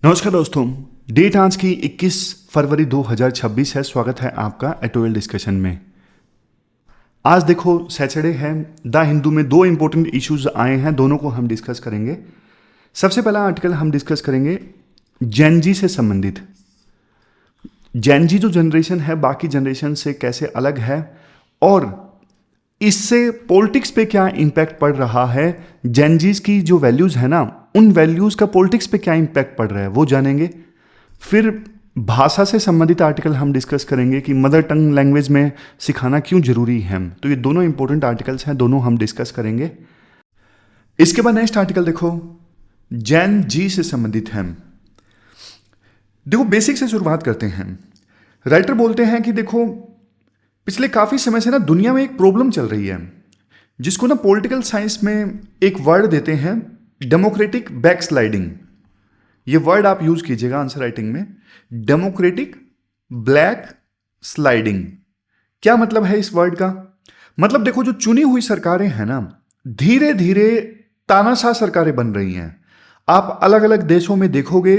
नमस्कार दोस्तों। डेट आज की 21 फरवरी 2026 है। स्वागत है आपका एटोएल डिस्कशन में। आज देखो सैटरडे है। द हिंदू में दो इंपॉर्टेंट इश्यूज आए हैं, दोनों को हम डिस्कस करेंगे। सबसे पहला आर्टिकल हम डिस्कस करेंगे जेनजी से संबंधित। जेनजी जो जनरेशन है बाकी जनरेशन से कैसे अलग है और इससे पॉलिटिक्स पे क्या इम्पैक्ट पड़ रहा है। जेनजीज की जो वैल्यूज है ना, उन वैल्यूज का पॉलिटिक्स पे क्या इम्पैक्ट पड़ रहा है वो जानेंगे। फिर भाषा से संबंधित आर्टिकल हम डिस्कस करेंगे कि मदर टंग लैंग्वेज में सिखाना क्यों जरूरी है। तो ये दोनों इंपॉर्टेंट आर्टिकल्स हैं, दोनों हम डिस्कस करेंगे। इसके बाद नेक्स्ट आर्टिकल देखो, जैन जी से संबंधित है। देखो बेसिक से शुरुआत करते हैं। राइटर बोलते हैं कि देखो पिछले काफी समय से ना दुनिया में एक प्रॉब्लम चल रही है जिसको ना पॉलिटिकल साइंस में एक वर्ड देते हैं, डेमोक्रेटिक बैकस्लाइडिंग। ये वर्ड आप यूज कीजिएगा आंसर राइटिंग में, डेमोक्रेटिक ब्लैक स्लाइडिंग। क्या मतलब है इस वर्ड का? मतलब देखो जो चुनी हुई सरकारें हैं ना, धीरे धीरे तानाशाह सरकारें बन रही हैं। आप अलग अलग देशों में देखोगे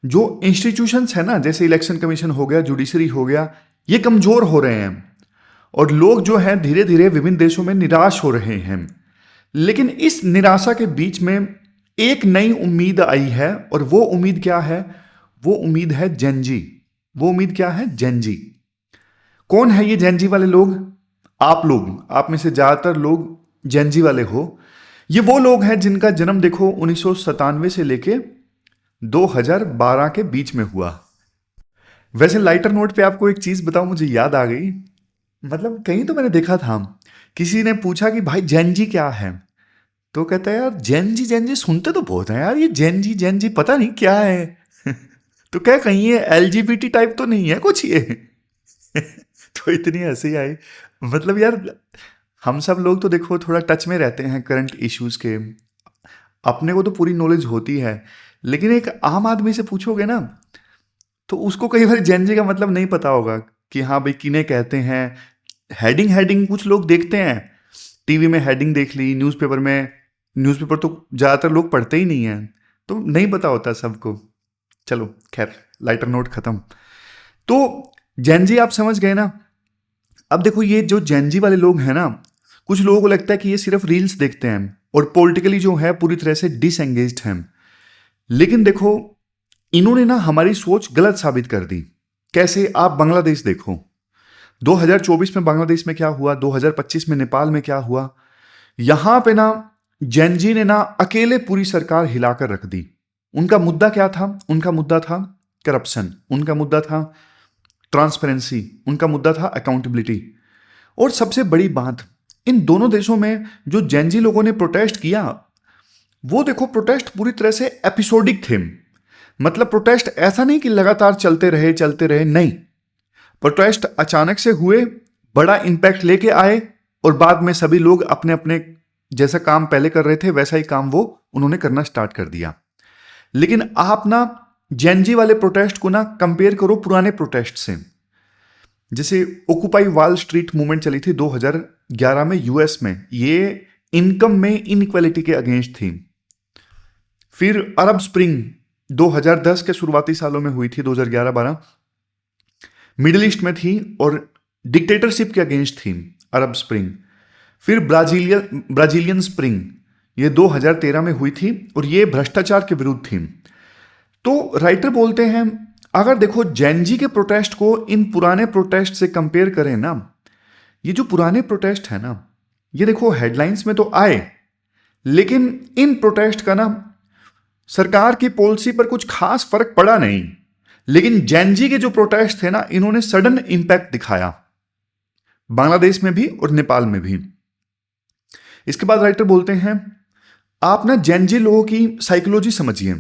जो इंस्टीट्यूशंस है ना, जैसे इलेक्शन कमीशन हो गया, जुडिशरी हो गया, ये कमजोर हो रहे हैं और लोग जो हैं धीरे धीरे विभिन्न देशों में निराश हो रहे हैं। लेकिन इस निराशा के बीच में एक नई उम्मीद आई है और वो उम्मीद क्या है? वो उम्मीद है जेनजी। वो उम्मीद क्या है? जेनजी। कौन है ये जेनजी वाले लोग? आप में से ज्यादातर लोग जेनजी वाले हो। ये वो लोग हैं जिनका जन्म देखो 1997 से लेके 2012 के बीच में हुआ। वैसे लाइटर नोट पे आपको एक चीज बताऊं, मुझे याद आ गई। मतलब कहीं तो मैंने देखा था, किसी ने पूछा कि भाई जेनजी क्या है, तो कहता है यार जेनजी सुनते तो बहुत हैं यार, ये जेनजी पता नहीं क्या है। तो क्या कहीं ये एलजीबीटी टाइप तो नहीं है कुछ ये? तो इतनी हंसी आई। मतलब यार हम सब लोग तो देखो थोड़ा टच में रहते हैं करंट इश्यूज के, अपने को तो पूरी नॉलेज होती है, लेकिन एक आम आदमी से पूछोगे ना तो उसको कई बार जेनजी का मतलब नहीं पता होगा कि हाँ भाई किन्हें कहते हैं। हेडिंग हेडिंग कुछ लोग देखते हैं, टीवी में हेडिंग देख ली, न्यूज़पेपर में, न्यूज़पेपर तो ज़्यादातर लोग पढ़ते ही नहीं हैं, तो नहीं पता होता सबको। चलो खैर, लाइटर नोट खत्म। तो जेनजी आप समझ गए ना। अब देखो ये जो जेनजी वाले लोग हैं ना, कुछ लोगों को लगता है कि ये सिर्फ रील्स देखते हैं और पॉलिटिकली जो है पूरी तरह से डिसएंगेज्ड हैं। लेकिन देखो इन्होंने ना हमारी सोच गलत साबित कर दी। कैसे? आप बांग्लादेश देखो, 2024 में बांग्लादेश में क्या हुआ, 2025 में नेपाल में क्या हुआ। यहां पे ना जेनजी ने ना अकेले पूरी सरकार हिलाकर रख दी। उनका मुद्दा क्या था? उनका मुद्दा था करप्शन, उनका मुद्दा था ट्रांसपेरेंसी, उनका मुद्दा था अकाउंटेबिलिटी। और सबसे बड़ी बात, इन दोनों देशों में जो जेनजी लोगों ने प्रोटेस्ट किया, वो देखो प्रोटेस्ट पूरी तरह से एपिसोडिक थे। मतलब प्रोटेस्ट ऐसा नहीं कि लगातार चलते रहे, नहीं। प्रोटेस्ट अचानक से हुए, बड़ा इंपैक्ट लेके आए और बाद में सभी लोग अपने अपने जैसा काम पहले कर रहे थे वैसा ही काम वो उन्होंने करना स्टार्ट कर दिया। लेकिन आप ना जेनजी वाले प्रोटेस्ट को ना कंपेयर करो पुराने प्रोटेस्ट से। जैसे ओकुपाई वॉल स्ट्रीट मूवमेंट चली थी 2011 में यूएस में, ये इनकम में इनइक्वालिटी के अगेंस्ट थी। फिर अरब स्प्रिंग 2010 के शुरुआती सालों में हुई थी, 2011-12, मिडिल ईस्ट में थी और डिक्टेटरशिप के अगेंस्ट थी अरब स्प्रिंग। फिर ब्राजीलियन स्प्रिंग, ये 2013 में हुई थी और ये भ्रष्टाचार के विरुद्ध थी। तो राइटर बोलते हैं अगर देखो जेनजी के प्रोटेस्ट को इन पुराने प्रोटेस्ट से कंपेयर करें ना, ये जो पुराने प्रोटेस्ट है ना, ये देखो हेडलाइंस में तो आए, लेकिन इन प्रोटेस्ट का ना सरकार की पॉलिसी पर कुछ खास फर्क पड़ा नहीं। लेकिन जेनजी के जो प्रोटेस्ट थे ना, इन्होंने सडन इंपैक्ट दिखाया बांग्लादेश में भी और नेपाल में भी। इसके बाद राइटर बोलते हैं आप ना जेनजी लोगों की साइकोलॉजी समझिए।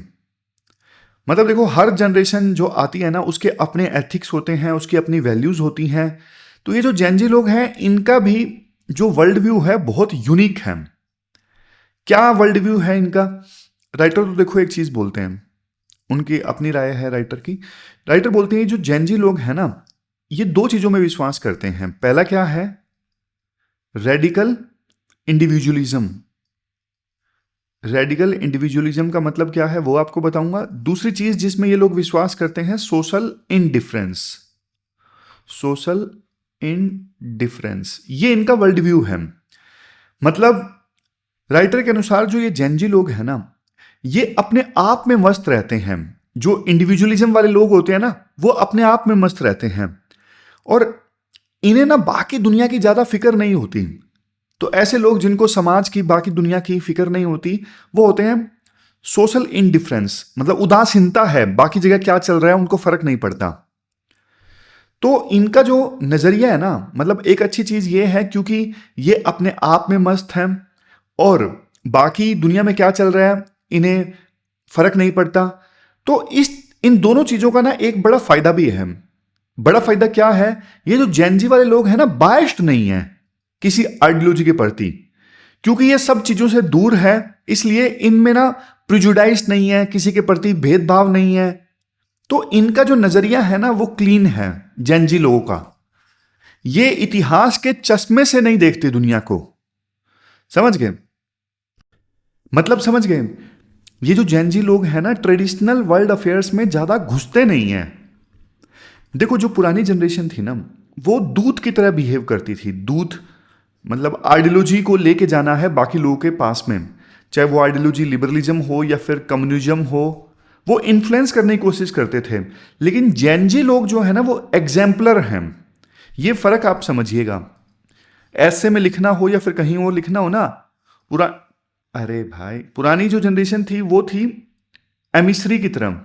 मतलब देखो हर जनरेशन जो आती है ना, उसके अपने एथिक्स होते हैं, उसकी अपनी वैल्यूज होती हैं। तो ये जो जेनजी लोग हैं इनका भी जो वर्ल्ड व्यू है बहुत यूनिक है। क्या वर्ल्ड व्यू है इनका? राइटर तो देखो एक चीज बोलते हैं, उनकी अपनी राय है राइटर की। राइटर बोलते हैं जो जेनजी लोग हैं ना, ये दो चीजों में विश्वास करते हैं। पहला क्या है? Radical individualism. रेडिकल इंडिविजुअलिज्म का मतलब क्या है वो आपको बताऊंगा। दूसरी चीज जिसमें ये लोग विश्वास करते हैं, सोशल इनडिफरेंस। सोशल इनडिफरेंस ये इनका वर्ल्ड व्यू है। मतलब राइटर के अनुसार जो ये जेनजी लोग हैं ना, ये अपने आप में मस्त रहते हैं। जो इंडिविजुअलिज्म वाले लोग होते हैं ना, वो अपने आप में मस्त रहते हैं और इन्हें ना बाकी दुनिया की ज्यादा फिक्र नहीं होती। तो ऐसे लोग जिनको समाज की, बाकी दुनिया की फिक्र नहीं होती, वो होते हैं सोशल इनडिफरेंस। मतलब उदासीनता है, बाकी जगह क्या चल रहा है उनको फर्क नहीं पड़ता। तो इनका जो नजरिया है ना, मतलब एक अच्छी चीज ये है क्योंकि ये अपने आप में मस्त हैं और बाकी दुनिया में क्या चल रहा है इन्हें फर्क नहीं पड़ता। तो इन दोनों चीजों का ना एक बड़ा फायदा भी है। बड़ा फायदा क्या है, ये जो जेनजी वाले लोग हैं ना, बायस्ड नहीं है किसी आइडियोलॉजी के प्रति, क्योंकि ये सब चीजों से दूर है। इसलिए इनमें ना प्रिजुडाइज नहीं है, किसी के प्रति भेदभाव नहीं है। तो इनका जो नजरिया है ना वो क्लीन है जेनजी लोगों का। ये इतिहास के चश्मे से नहीं देखते दुनिया को। समझ गए? मतलब समझ गए? ये जो जेनजी लोग हैं ना, ट्रेडिशनल वर्ल्ड अफेयर्स में ज्यादा घुसते नहीं हैं। देखो जो पुरानी जनरेशन थी ना, वो दूत की तरह बिहेव करती थी। दूत मतलब आइडियोलॉजी को लेके जाना है बाकी लोगों के पास में, चाहे वो आइडियोलॉजी लिबरलिज्म हो या फिर कम्युनिज्म हो, वो इन्फ्लुएंस करने की कोशिश करते थे। लेकिन जेनजी लोग जो है ना वो एग्जाम्पलर हैं। ये फर्क आप समझिएगा। ऐसे में लिखना हो या फिर कहीं और लिखना हो ना, पूरा अरे भाई पुरानी जो जनरेशन थी वो थी एमिसरी की तरह,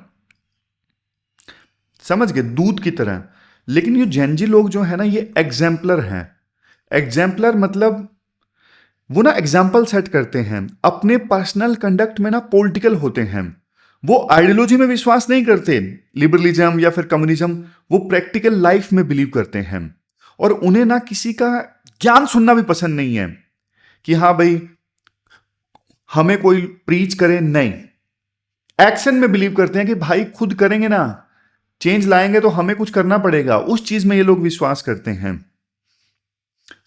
समझ गए, दूध की तरह। लेकिन ये जेनजी लोग जो है ना ये एग्जाम्पलर हैं। एग्जाम्पलर मतलब वो ना एग्जाम्पल सेट करते हैं, अपने पर्सनल कंडक्ट में ना पॉलिटिकल होते हैं। वो आइडियोलॉजी में विश्वास नहीं करते, लिबरलिज्म या फिर कम्युनिज्म, वो प्रैक्टिकल लाइफ में बिलीव करते हैं। और उन्हें ना किसी का ज्ञान सुनना भी पसंद नहीं है कि हाँ भाई हमें कोई प्रीच करे, नहीं। एक्शन में बिलीव करते हैं कि भाई खुद करेंगे ना, चेंज लाएंगे तो हमें कुछ करना पड़ेगा, उस चीज में ये लोग विश्वास करते हैं।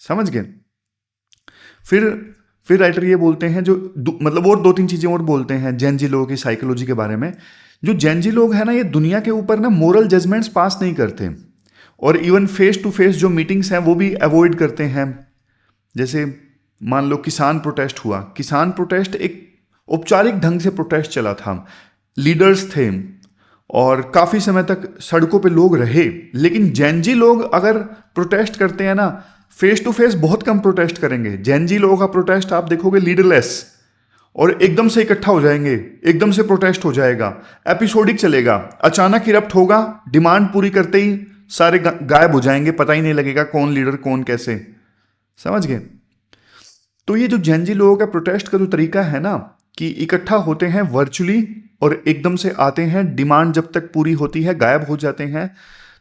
समझ गए? फिर राइटर ये बोलते हैं जो मतलब और दो तीन चीजें और बोलते हैं जेनजी लोगों की साइकोलॉजी के बारे में। जो जेनजी लोग हैं ना, ये दुनिया के ऊपर ना मोरल जजमेंट्स पास नहीं करते और इवन फेस टू फेस जो मीटिंग्स हैं वो भी अवॉइड करते हैं। जैसे मान लो किसान प्रोटेस्ट हुआ, किसान प्रोटेस्ट एक औपचारिक ढंग से प्रोटेस्ट चला था, लीडर्स थे और काफी समय तक सड़कों पे लोग रहे। लेकिन जेनजी लोग अगर प्रोटेस्ट करते हैं ना, फेस टू फेस बहुत कम प्रोटेस्ट करेंगे। जेनजी लोगों का प्रोटेस्ट आप देखोगे लीडरलेस, और एकदम से इकट्ठा हो जाएंगे, एकदम से प्रोटेस्ट हो जाएगा, एपिसोडिक चलेगा, अचानक इरप्ट होगा, डिमांड पूरी करते ही सारे गायब हो जाएंगे, पता ही नहीं लगेगा कौन लीडर कौन कैसे। समझ गए? तो ये जो जेनजी लोगों का प्रोटेस्ट का जो तरीका है ना, कि इकट्ठा होते हैं वर्चुअली और एकदम से आते हैं, डिमांड जब तक पूरी होती है गायब हो जाते हैं।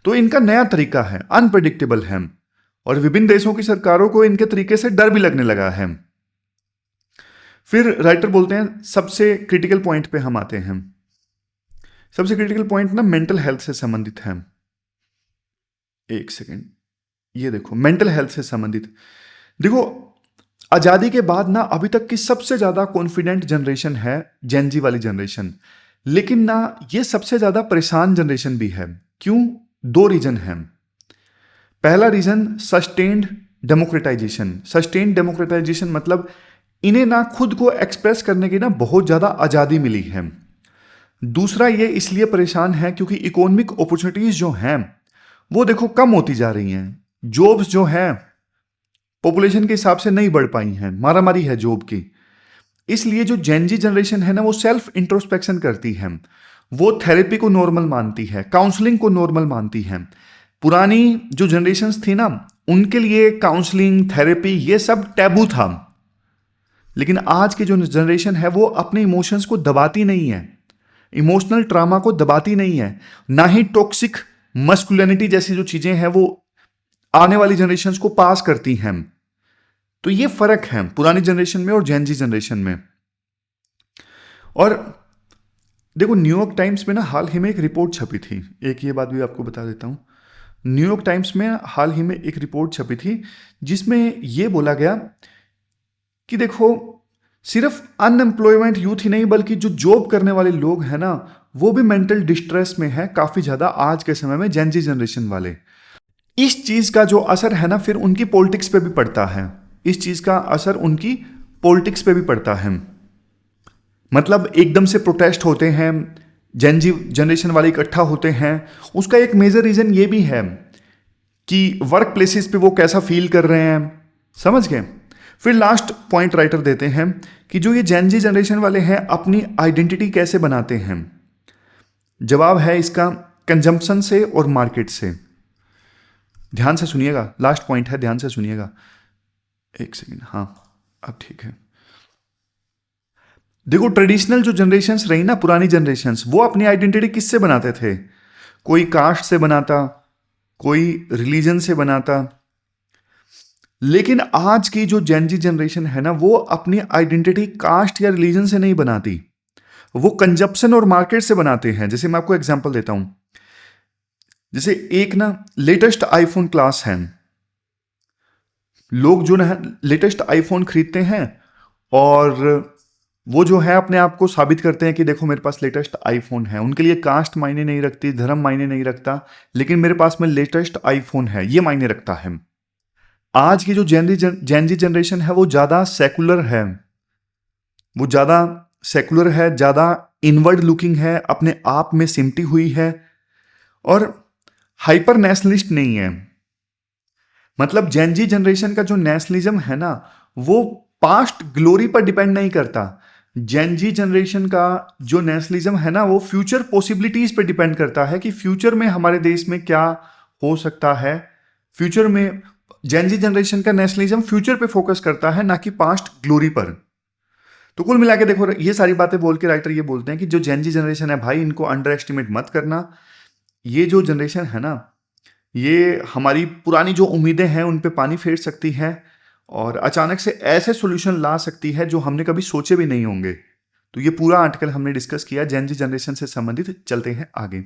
तो इनका नया तरीका है, अनप्रेडिक्टेबल है और विभिन्न देशों की सरकारों को इनके तरीके से डर भी लगने लगा है। फिर राइटर बोलते हैं सबसे क्रिटिकल पॉइंट पे हम आते हैं। सबसे क्रिटिकल पॉइंट ना मेंटल हेल्थ से संबंधित है। एक सेकेंड, ये देखो मेंटल हेल्थ से संबंधित। देखो आजादी के बाद ना अभी तक की सबसे ज्यादा कॉन्फिडेंट जनरेशन है जेनजी वाली जनरेशन। लेकिन ना ये सबसे ज्यादा परेशान जनरेशन भी है। क्यों? दो रीजन है। पहला reason sustained democratisation. Sustained democratisation मतलब इन्हें ना खुद को एक्सप्रेस करने की ना बहुत ज्यादा आजादी मिली है। दूसरा ये इसलिए परेशान है क्योंकि इकोनॉमिक अपॉर्चुनिटीज जो हैं वो देखो कम होती जा रही हैं। जॉब्स जो हैं पॉपुलेशन के हिसाब से नहीं बढ़ पाई हैं, मारामारी है जॉब की। इसलिए जो जेनजी जनरेशन है ना वो सेल्फ इंट्रोस्पेक्शन करती है, वो थेरेपी को नॉर्मल मानती है, काउंसलिंग को नॉर्मल मानती है। पुरानी जो जनरेशन्स थी ना उनके लिए काउंसलिंग, थेरेपी ये सब टैबू था। लेकिन आज की जो जनरेशन है वो अपने इमोशंस को दबाती नहीं है, इमोशनल ट्रामा को दबाती नहीं है, ना ही टॉक्सिक मस्कुलिनिटी जैसी जो चीजें हैं वो आने वाली जनरेशन्स को पास करती हैं। तो ये फर्क है पुरानी जनरेशन में और जेनजी जनरेशन में। और देखो न्यूयॉर्क टाइम्स में ना हाल ही में एक रिपोर्ट छपी थी, एक ये बात भी आपको बता देता हूं। न्यूयॉर्क टाइम्स में हाल ही में एक रिपोर्ट छपी थी जिसमें यह बोला गया कि देखो सिर्फ अनएम्प्लॉयमेंट यूथ ही नहीं बल्कि जो जॉब करने वाले लोग हैं ना, वो भी मेंटल डिस्ट्रेस में है काफी ज्यादा आज के समय में, जेन जी जनरेशन वाले। इस चीज का जो असर है ना फिर उनकी पॉलिटिक्स पे भी पड़ता है। इस चीज का असर उनकी पॉलिटिक्स पे भी पड़ता है। मतलब एकदम से प्रोटेस्ट होते हैं, जेन जी जनरेशन वाले इकट्ठा होते हैं। उसका एक मेजर रीजन ये भी है कि वर्क प्लेसेस पे वो कैसा फील कर रहे हैं, समझ गए। फिर लास्ट पॉइंट राइटर देते हैं कि जो ये जेन जी जनरेशन वाले हैं अपनी आइडेंटिटी कैसे बनाते हैं। जवाब है इसका कंजम्पशन से और मार्केट से। ध्यान से सुनिएगा, लास्ट पॉइंट है, ध्यान से सुनिएगा। एक सेकेंड, हाँ अब ठीक है। देखो ट्रेडिशनल जो जनरेशन्स रही ना, पुरानी जनरेशन्स, वो अपनी आइडेंटिटी किससे बनाते थे? कोई कास्ट से बनाता, कोई रिलीजन से बनाता। लेकिन आज की जो जेन जी जनरेशन है ना, वो अपनी आइडेंटिटी कास्ट या रिलीजन से नहीं बनाती, वो कंजप्शन और मार्केट से बनाते हैं। जैसे मैं आपको एग्जांपल देता हूं, जैसे एक ना लेटेस्ट आईफोन क्लास है, लोग जो ना लेटेस्ट आईफोन खरीदते हैं और वो जो है अपने आप को साबित करते हैं कि देखो मेरे पास लेटेस्ट आईफोन है। उनके लिए कास्ट मायने नहीं रखती, धर्म मायने नहीं रखता, लेकिन मेरे पास में लेटेस्ट आईफोन है ये मायने रखता है। आज की जो जेन जी जनरेशन है वो ज्यादा सेकुलर है, वो ज्यादा सेकुलर है, ज्यादा इनवर्ड लुकिंग है, अपने आप में सिमटी हुई है और हाइपर नेशनलिस्ट नहीं है। मतलब जेन जी जनरेशन का जो नेशनलिज्म है ना, वो पास्ट ग्लोरी पर डिपेंड नहीं करता। जेन जी जनरेशन का जो नेशनलिज्म है ना, वो फ्यूचर पॉसिबिलिटीज पे डिपेंड करता है कि फ्यूचर में हमारे देश में क्या हो सकता है। फ्यूचर में जेन जी जनरेशन का नेशनलिज्म फ्यूचर पे फोकस करता है, ना कि पास्ट ग्लोरी पर। तो कुल मिला के देखो, ये सारी बातें बोल के राइटर ये बोलते हैं कि जो जेन जी जनरेशन है भाई, इनको अंडर एस्टिमेट मत करना। ये जो जनरेशन है ना, ये हमारी पुरानी जो उम्मीदें हैं उन पे पानी फेर सकती है और अचानक से ऐसे सॉल्यूशन ला सकती है जो हमने कभी सोचे भी नहीं होंगे। तो ये पूरा आर्टिकल हमने डिस्कस किया जेन जी जनरेशन से संबंधित। चलते हैं आगे।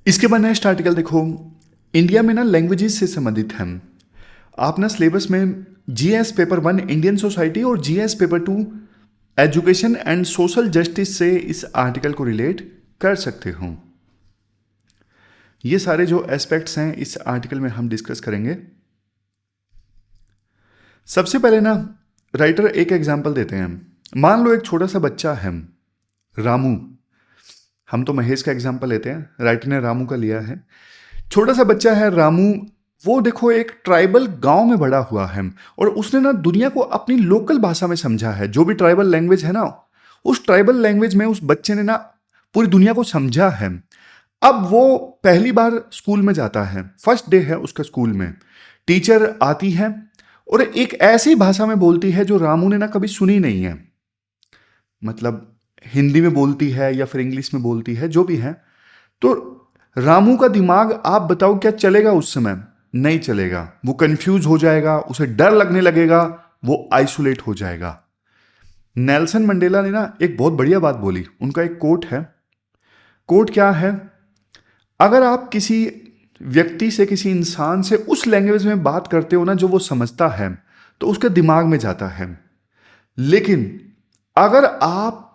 इसके बाद नेक्स्ट आर्टिकल देखो, इंडिया में ना लैंग्वेजेस से संबंधित है। आप ना सिलेबस में जीएस पेपर 1 इंडियन सोसाइटी और GS paper 2 education and social justice से इस आर्टिकल को रिलेट कर सकते हो। ये सारे जो एस्पेक्ट्स हैं इस आर्टिकल में हम डिस्कस करेंगे। सबसे पहले ना राइटर एक एग्जांपल देते हैं। मान लो एक छोटा सा बच्चा है, रामू। हम तो महेश का एग्जांपल लेते हैं, राइटर ने रामू का लिया है। छोटा सा बच्चा है रामू, वो देखो एक ट्राइबल गांव में बड़ा हुआ है और उसने ना दुनिया को अपनी लोकल भाषा में समझा है। जो भी ट्राइबल लैंग्वेज है ना, उस ट्राइबल लैंग्वेज में उस बच्चे ने ना पूरी दुनिया को समझा है। अब वो पहली बार स्कूल में जाता है, फर्स्ट डे है उसका स्कूल में। टीचर आती है और एक ऐसी भाषा में बोलती है जो रामू ने ना कभी सुनी नहीं है। मतलब हिंदी में बोलती है या फिर इंग्लिश में बोलती है, जो भी है। तो रामू का दिमाग, आप बताओ क्या चलेगा उस समय? नहीं चलेगा। वो कंफ्यूज हो जाएगा, उसे डर लगने लगेगा, वो आइसोलेट हो जाएगा। नेल्सन मंडेला ने ना एक बहुत बढ़िया बात बोली। उनका एक कोट है। कोट क्या है? अगर आप किसी व्यक्ति से, किसी इंसान से उस लैंग्वेज में बात करते हो ना जो वो समझता है, तो उसके दिमाग में जाता है। लेकिन अगर आप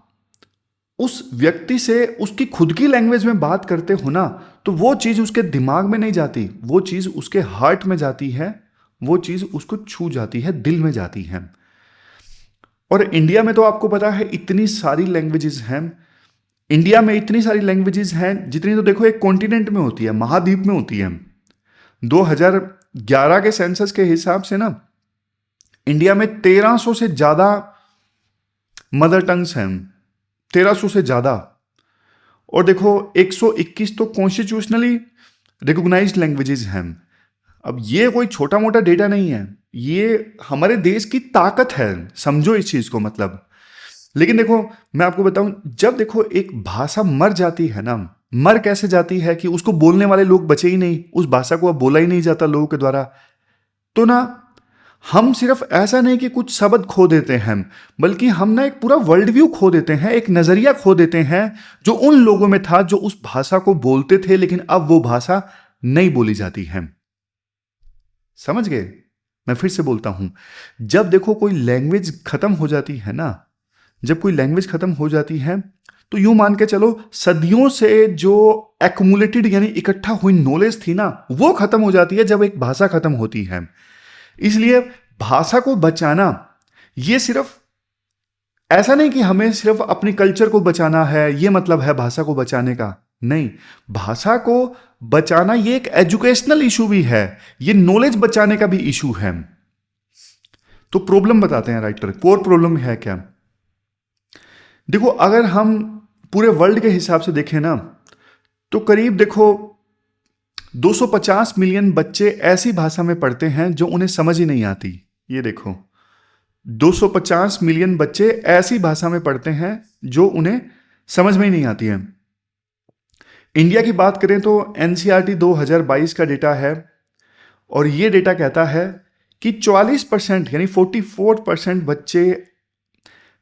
उस व्यक्ति से उसकी खुद की लैंग्वेज में बात करते हो ना, तो वो चीज उसके दिमाग में नहीं जाती, वो चीज उसके हार्ट में जाती है, वो चीज उसको छू जाती है, दिल में जाती है। और इंडिया में तो आपको पता है इतनी सारी लैंग्वेजेस हैं। इंडिया में इतनी सारी लैंग्वेजेस हैं जितनी तो देखो एक कॉन्टिनेंट में होती है, महाद्वीप में होती है। 2011 के सेंसस के हिसाब से ना इंडिया में 1300 से ज्यादा मदर टंग्स हैं, 1300 से ज्यादा। और देखो 121 तो कॉन्स्टिट्यूशनली रिकॉग्नाइज्ड लैंग्वेजेस हैं। अब ये कोई छोटा मोटा डेटा नहीं है, ये हमारे देश की ताकत है, समझो इस चीज को। मतलब लेकिन देखो मैं आपको बताऊं, जब देखो एक भाषा मर जाती है ना, मर कैसे जाती है कि उसको बोलने वाले लोग बचे ही नहीं, उस भाषा को अब बोला ही नहीं जाता लोगों के द्वारा, तो ना हम सिर्फ ऐसा नहीं कि कुछ शब्द खो देते हैं, बल्कि हम ना एक पूरा वर्ल्ड व्यू खो देते हैं, एक नजरिया खो देते हैं जो उन लोगों में था जो उस भाषा को बोलते थे, लेकिन अब वो भाषा नहीं बोली जाती है। समझ गए? मैं फिर से बोलता हूं, जब देखो कोई लैंग्वेज खत्म हो जाती है ना, जब कोई लैंग्वेज खत्म हो जाती है तो यूं मान के चलो सदियों से जो एक्यूमुलेटेड यानी इकट्ठा हुई नॉलेज थी ना, वो खत्म हो जाती है जब एक भाषा खत्म होती है। इसलिए भाषा को बचाना ये सिर्फ ऐसा नहीं कि हमें सिर्फ अपनी कल्चर को बचाना है, ये मतलब है भाषा को बचाने का। नहीं, भाषा को बचाना ये एक एजुकेशनल इशू भी है, ये नॉलेज बचाने का भी इशू है। तो प्रॉब्लम बताते हैं राइटर, कोर प्रॉब्लम है क्या। देखो अगर हम पूरे वर्ल्ड के हिसाब से देखें ना, तो करीब देखो 250 मिलियन बच्चे ऐसी भाषा में पढ़ते हैं जो उन्हें समझ ही नहीं आती। ये देखो 250 मिलियन बच्चे ऐसी भाषा में पढ़ते हैं जो उन्हें समझ में ही नहीं आती है। इंडिया की बात करें तो एनसीईआरटी 2022 का डेटा है और ये डेटा कहता है कि 44% यानी 44% बच्चे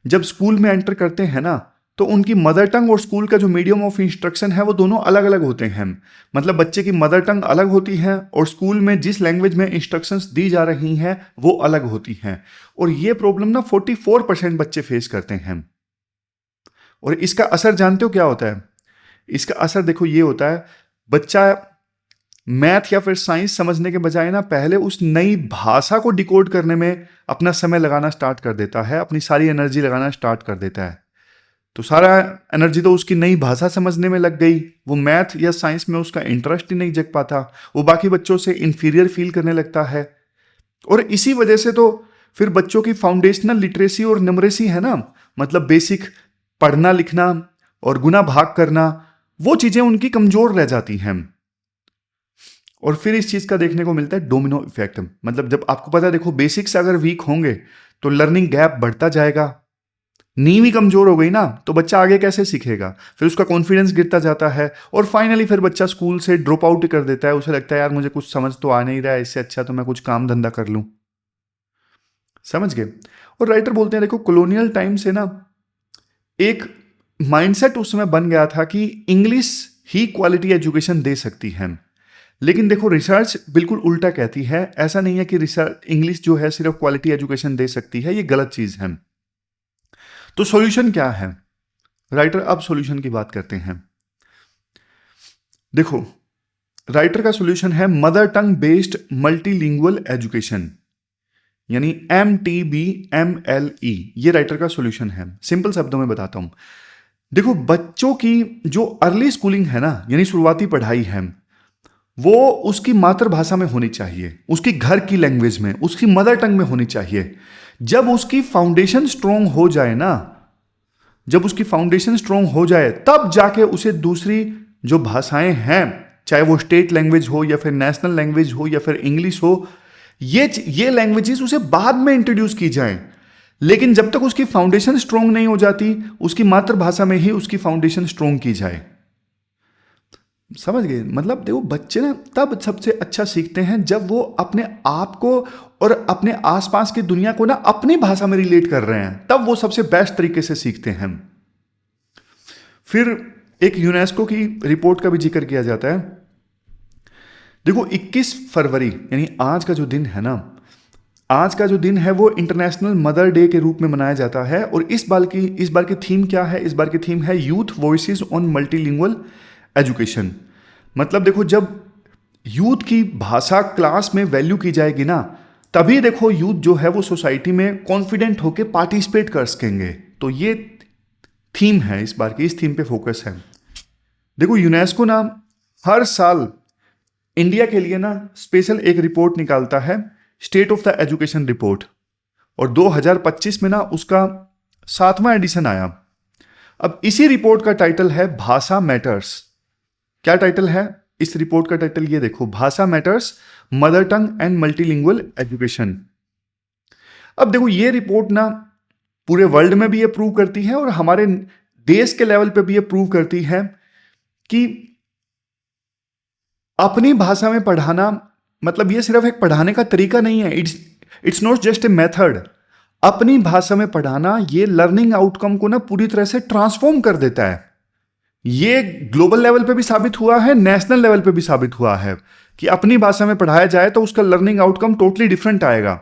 जब स्कूल में एंटर करते हैं ना, तो उनकी मदर टंग और स्कूल का जो मीडियम ऑफ इंस्ट्रक्शन है वो दोनों अलग अलग होते हैं। मतलब बच्चे की मदर टंग अलग होती है और स्कूल में जिस लैंग्वेज में इंस्ट्रक्शंस दी जा रही हैं वो अलग होती हैं। और ये प्रॉब्लम ना 44% बच्चे फेस करते हैं। और इसका असर जानते हो क्या होता है? इसका असर देखो ये होता है, बच्चा मैथ या फिर साइंस समझने के बजाय ना पहले उस नई भाषा को डिकोड करने में अपना समय लगाना स्टार्ट कर देता है, अपनी सारी एनर्जी लगाना स्टार्ट कर देता है। तो सारा एनर्जी तो उसकी नई भाषा समझने में लग गई, वो मैथ या साइंस में उसका इंटरेस्ट ही नहीं जग पाता, वो बाकी बच्चों से इन्फीरियर फील करने लगता है। और इसी वजह से तो फिर बच्चों की फाउंडेशनल लिटरेसी और न्यूमरेसी है ना, मतलब बेसिक पढ़ना लिखना और गुना भाग करना, वो चीजें उनकी कमजोर रह जाती हैं। और फिर इस चीज का देखने को मिलता है डोमिनो इफेक्ट। मतलब जब आपको पता है, देखो बेसिक्स अगर वीक होंगे तो लर्निंग गैप बढ़ता जाएगा, नींव ही कमजोर हो गई ना तो बच्चा आगे कैसे सीखेगा, फिर उसका कॉन्फिडेंस गिरता जाता है और फाइनली फिर बच्चा स्कूल से ड्रॉप आउट कर देता है। उसे लगता है यार मुझे कुछ समझ तो आ नहीं रहा है, इससे अच्छा तो मैं कुछ काम धंधा कर लूं। समझ गए? और राइटर बोलते हैं देखो कॉलोनियल टाइम से ना एक माइंडसेट उस समय बन गया था कि इंग्लिश ही क्वालिटी एजुकेशन दे सकती है। लेकिन देखो रिसर्च बिल्कुल उल्टा कहती है, ऐसा नहीं है कि रिसर्च इंग्लिश जो है सिर्फ क्वालिटी एजुकेशन दे सकती है, ये गलत चीज है। तो सॉल्यूशन क्या है राइटर? अब सॉल्यूशन की बात करते हैं। देखो राइटर का सॉल्यूशन है mother tongue based multilingual education, यानी MTBMLE। ये राइटर का सॉल्यूशन है। सिंपल शब्दों में बताता हूं। देखो बच्चों की जो अर्ली स्कूलिंग है ना, यानी शुरुआती पढ़ाई है, वो उसकी मातृभाषा में होनी चाहिए, उसकी घर की लैंग्वेज में, उसकी मदर टंग में होनी चाहिए। जब उसकी फाउंडेशन स्ट्रोंग हो जाए ना, जब उसकी फाउंडेशन स्ट्रोंग हो जाए तब जाके उसे दूसरी जो भाषाएं हैं, चाहे वो स्टेट लैंग्वेज हो या फिर नेशनल लैंग्वेज हो या फिर इंग्लिश हो, ये लैंग्वेजेस उसे बाद में इंट्रोड्यूस की जाएं। लेकिन जब तक उसकी फाउंडेशन स्ट्रोंग नहीं हो जाती, उसकी मातृभाषा में ही उसकी फाउंडेशन स्ट्रोंग की जाए। समझ गए? मतलब देखो बच्चे ना तब सबसे अच्छा सीखते हैं जब वो अपने आप को और अपने आसपास की दुनिया को ना अपनी भाषा में रिलेट कर रहे हैं, तब वो सबसे बेस्ट तरीके से सीखते हैं। फिर एक यूनेस्को की रिपोर्ट का भी जिक्र किया जाता है। देखो 21 फरवरी यानी आज का जो दिन है ना, आज का जो दिन है वो इंटरनेशनल मदर डे के रूप में मनाया जाता है। और इस बार की थीम क्या है? इस बार की थीम है youth voices on multilingual education. मतलब देखो जब यूथ की भाषा क्लास में वैल्यू की जाएगी ना, तभी देखो यूथ जो है वो सोसाइटी में कॉन्फिडेंट होकर पार्टिसिपेट कर सकेंगे। तो ये थीम है इस बार की, इस थीम पे फोकस है। देखो यूनेस्को ना हर साल इंडिया के लिए ना स्पेशल एक रिपोर्ट निकालता है, state of the education report, और 2025 में ना उसका 7वां एडिशन आया। अब इसी रिपोर्ट का टाइटल है भाषा मैटर्स। क्या टाइटल है इस रिपोर्ट का? टाइटल ये देखो, भाषा matters, mother tongue and multilingual education. अब देखो ये रिपोर्ट ना पूरे वर्ल्ड में भी ये प्रूव करती है और हमारे देश के लेवल पे भी ये प्रूव करती है कि अपनी भाषा में पढ़ाना मतलब ये सिर्फ एक पढ़ाने का तरीका नहीं है, it's not just a method. अपनी भाषा में पढ़ाना ये लर्निंग आउटकम को ना पूरी तरह से ट्रांसफॉर्म कर देता है। ये ग्लोबल लेवल पे भी साबित हुआ है, नेशनल लेवल पे भी साबित हुआ है कि अपनी भाषा में पढ़ाया जाए तो उसका लर्निंग आउटकम टोटली डिफरेंट आएगा।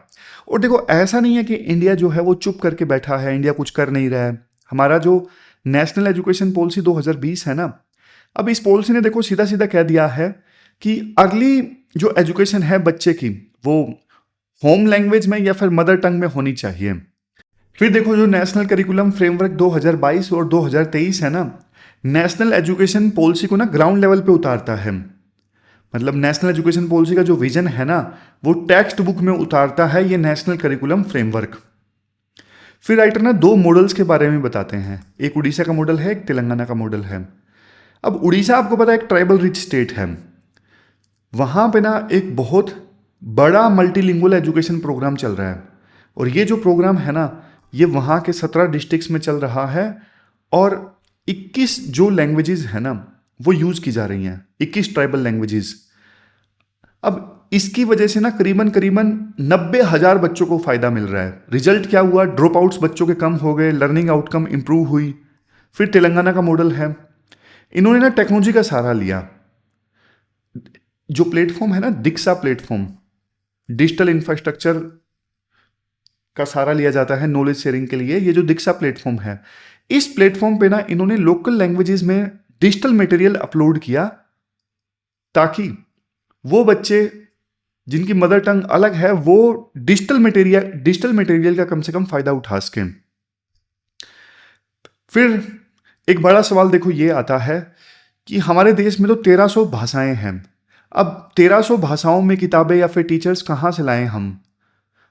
और देखो ऐसा नहीं है कि इंडिया जो है वो चुप करके बैठा है, इंडिया कुछ कर नहीं रहा है। हमारा जो नेशनल एजुकेशन पॉलिसी 2020 है ना, अब इस पॉलिसी ने देखो सीधा सीधा कह दिया है कि अगली जो एजुकेशन है बच्चे की वो होम लैंग्वेज में या फिर मदर टंग में होनी चाहिए। फिर देखो जो नेशनल करिकुलम फ्रेमवर्क 2022 और 2023 है ना, नेशनल एजुकेशन पॉलिसी को ना ग्राउंड लेवल पे उतारता है। मतलब नेशनल एजुकेशन पॉलिसी का जो विजन है ना, वो टेक्स्ट बुक में उतारता है ये नेशनल करिकुलम फ्रेमवर्क। फिर राइटर ना दो मॉडल्स के बारे में बताते हैं, एक उड़ीसा का मॉडल है, एक तेलंगाना का मॉडल है। अब उड़ीसा आपको पता है एक ट्राइबल रिच स्टेट है, वहाँ पे ना एक बहुत बड़ा मल्टीलिंगुअल एजुकेशन प्रोग्राम चल रहा है। और ये जो प्रोग्राम है ना, ये वहाँ के 17 डिस्ट्रिक्ट्स में चल रहा है और 21 जो लैंग्वेजेस है ना वो यूज़ की जा रही हैं, 21 ट्राइबल लैंग्वेजेस। अब इसकी वजह से ना करीबन करीबन 90,000 बच्चों को फ़ायदा मिल रहा है। रिजल्ट क्या हुआ, ड्रॉप आउट्स बच्चों के कम हो गए, लर्निंग आउटकम इंप्रूव हुई। फिर तेलंगाना का मॉडल है, इन्होंने ना टेक्नोलॉजी का सहारा लिया। जो प्लेटफॉर्म है ना दीक्षा प्लेटफॉर्म, डिजिटल इंफ्रास्ट्रक्चर का सहारा लिया जाता है नॉलेज शेयरिंग के लिए। ये जो दीक्षा प्लेटफॉर्म है, इस प्लेटफॉर्म पे ना इन्होंने लोकल लैंग्वेजेस में डिजिटल मटेरियल अपलोड किया ताकि वो बच्चे जिनकी मदर टंग अलग है वो डिजिटल मटेरियल का कम से कम फायदा उठा सकें। फिर एक बड़ा सवाल देखो ये आता है कि हमारे देश में तो 1300 भाषाएं हैं। अब 1300 भाषाओं में किताबें या फिर टीचर्स कहाँ से लाएं हम।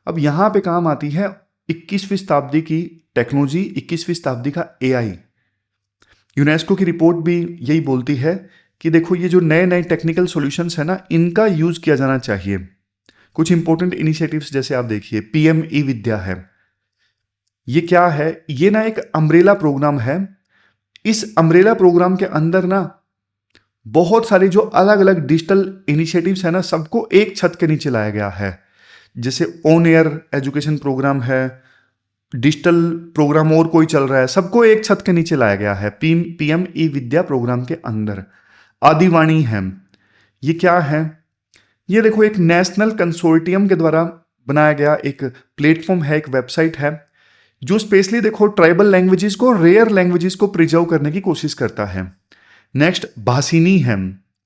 अब यहाँ पे काम आती है 21वीं शताब्दी की टेक्नोलॉजी, 21वीं शताब्दी का एआई। यूनेस्को की रिपोर्ट भी यही बोलती है कि देखो ये जो नए नए टेक्निकल सॉल्यूशंस है ना, इनका यूज किया जाना चाहिए। कुछ इंपॉर्टेंट इनिशिएटिव्स जैसे आप देखिए पीएम ई विद्या है। ये क्या है, ये ना एक अम्ब्रेला प्रोग्राम है। इस अम्ब्रेला प्रोग्राम के अंदर ना बहुत सारे जो अलग अलग डिजिटल इनिशिएटिव्स है ना, सबको एक छत के नीचे लाया गया है। जैसे ऑन एयर एजुकेशन प्रोग्राम है, डिजिटल प्रोग्राम और कोई चल रहा है, सबको एक छत के नीचे लाया गया है पीएम ई विद्या प्रोग्राम के अंदर। आदिवाणी है, ये क्या है, ये देखो एक नेशनल कंसोर्टियम के द्वारा बनाया गया एक प्लेटफॉर्म है, एक वेबसाइट है जो स्पेशली देखो ट्राइबल लैंग्वेजेस को, रेयर लैंग्वेजेस को प्रिजर्व करने की कोशिश करता है। नेक्स्ट भाषिनी है।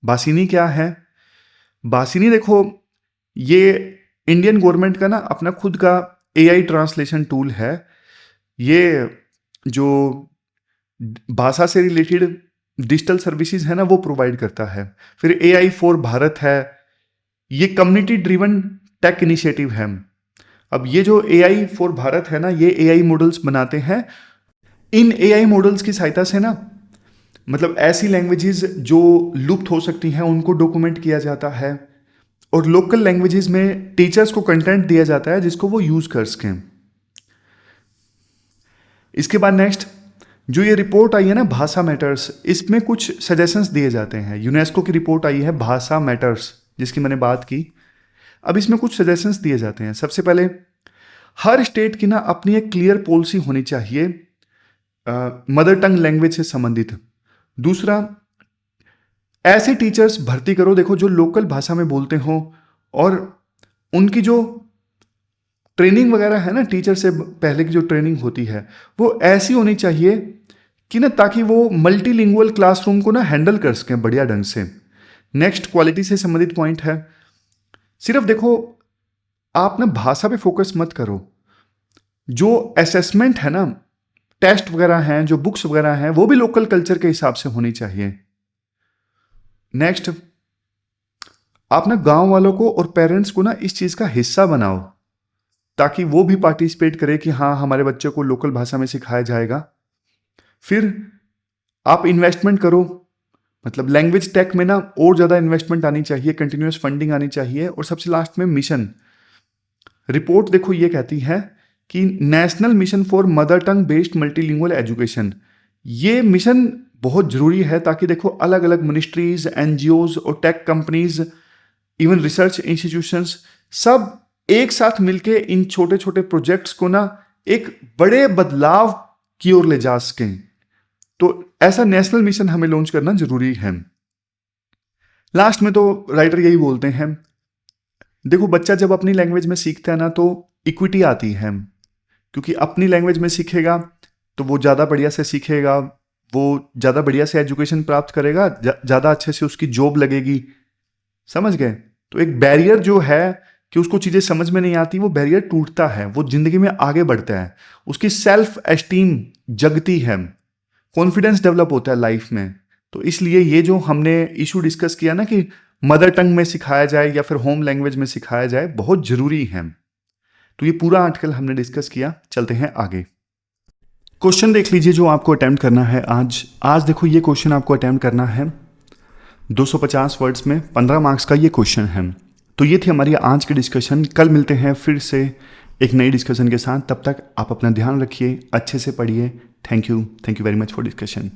भाषिनी क्या है, भाषिनी देखो ये इंडियन गवर्नमेंट का ना अपना खुद का एआई ट्रांसलेशन टूल है। ये जो भाषा से रिलेटेड डिजिटल सर्विसेज है ना वो प्रोवाइड करता है। फिर एआई फॉर भारत है, ये कम्युनिटी ड्रिवन टेक इनिशिएटिव है। अब ये जो एआई फॉर भारत है ना, ये एआई मॉडल्स बनाते हैं। इन एआई मॉडल्स की सहायता से ना मतलब ऐसी लैंग्वेजेस जो लुप्त हो सकती हैं उनको डॉक्यूमेंट किया जाता है और लोकल लैंग्वेजेस में टीचर्स को कंटेंट दिया जाता है जिसको वो यूज कर सकें। इसके बाद नेक्स्ट जो ये रिपोर्ट आई है ना भाषा मैटर्स, इसमें कुछ सजेशंस दिए जाते हैं। यूनेस्को की रिपोर्ट आई है भाषा मैटर्स जिसकी मैंने बात की। अब इसमें कुछ सजेशंस दिए जाते हैं। सबसे पहले हर स्टेट की ना अपनी एक क्लियर पॉलिसी होनी चाहिए मदर टंग लैंग्वेज से संबंधित। दूसरा, ऐसे टीचर्स भर्ती करो देखो जो लोकल भाषा में बोलते हो और उनकी जो ट्रेनिंग वगैरह है ना, टीचर से पहले की जो ट्रेनिंग होती है वो ऐसी होनी चाहिए कि ना ताकि वो मल्टीलिंगुअल क्लासरूम को ना हैंडल कर सकें बढ़िया ढंग से। नेक्स्ट क्वालिटी से संबंधित पॉइंट है, सिर्फ देखो आप ना भाषा पे फोकस मत करो, जो असेसमेंट है ना, टेस्ट वगैरह हैं, जो बुक्स वगैरह हैं, वो भी लोकल कल्चर के हिसाब से होनी चाहिए। नेक्स्ट, आप ना गांव वालों को और पेरेंट्स को ना इस चीज का हिस्सा बनाओ ताकि वो भी पार्टिसिपेट करे कि हाँ हमारे बच्चे को लोकल भाषा में सिखाया जाएगा। फिर आप इन्वेस्टमेंट करो, मतलब लैंग्वेज टेक में ना और ज़्यादा इन्वेस्टमेंट आनी चाहिए, कंटिन्यूस फंडिंग आनी चाहिए। और सबसे लास्ट में मिशन रिपोर्ट देखो ये कहती है कि national mission for mother tongue based multilingual education, ये मिशन बहुत ज़रूरी है ताकि देखो अलग अलग मिनिस्ट्रीज, एनजीओज और tech companies, even research institutions सब एक साथ मिलके इन छोटे छोटे प्रोजेक्ट्स को ना एक बड़े बदलाव की ओर ले जा सकें। तो ऐसा नेशनल मिशन हमें लॉन्च करना जरूरी है। लास्ट में तो राइटर यही बोलते हैं, देखो बच्चा जब अपनी लैंग्वेज में सीखता है ना तो इक्विटी आती है, क्योंकि अपनी लैंग्वेज में सीखेगा तो वो ज़्यादा बढ़िया से सीखेगा, वो ज़्यादा बढ़िया से एजुकेशन प्राप्त करेगा, ज़्यादा अच्छे से उसकी जॉब लगेगी। समझ गए? तो एक बैरियर जो है कि उसको चीज़ें समझ में नहीं आती, वो बैरियर टूटता है, वो जिंदगी में आगे बढ़ता है, उसकी सेल्फ एस्टीम जगती है, कॉन्फिडेंस डेवलप होता है लाइफ में। तो इसलिए ये जो हमने इशू डिस्कस किया ना कि मदर टंग में सिखाया जाए या फिर होम लैंग्वेज में सिखाया जाए, बहुत जरूरी है। तो ये पूरा आर्टिकल हमने डिस्कस किया। चलते हैं आगे। क्वेश्चन देख लीजिए जो आपको अटेम्प्ट करना है आज देखो ये क्वेश्चन आपको अटेम्प्ट करना है 250 वर्ड्स में, 15 मार्क्स का ये क्वेश्चन है। तो ये थी हमारी आज की डिस्कशन। कल मिलते हैं फिर से एक नई डिस्कशन के साथ। तब तक आप अपना ध्यान रखिए, अच्छे से पढ़िए। Thank you very much for discussion.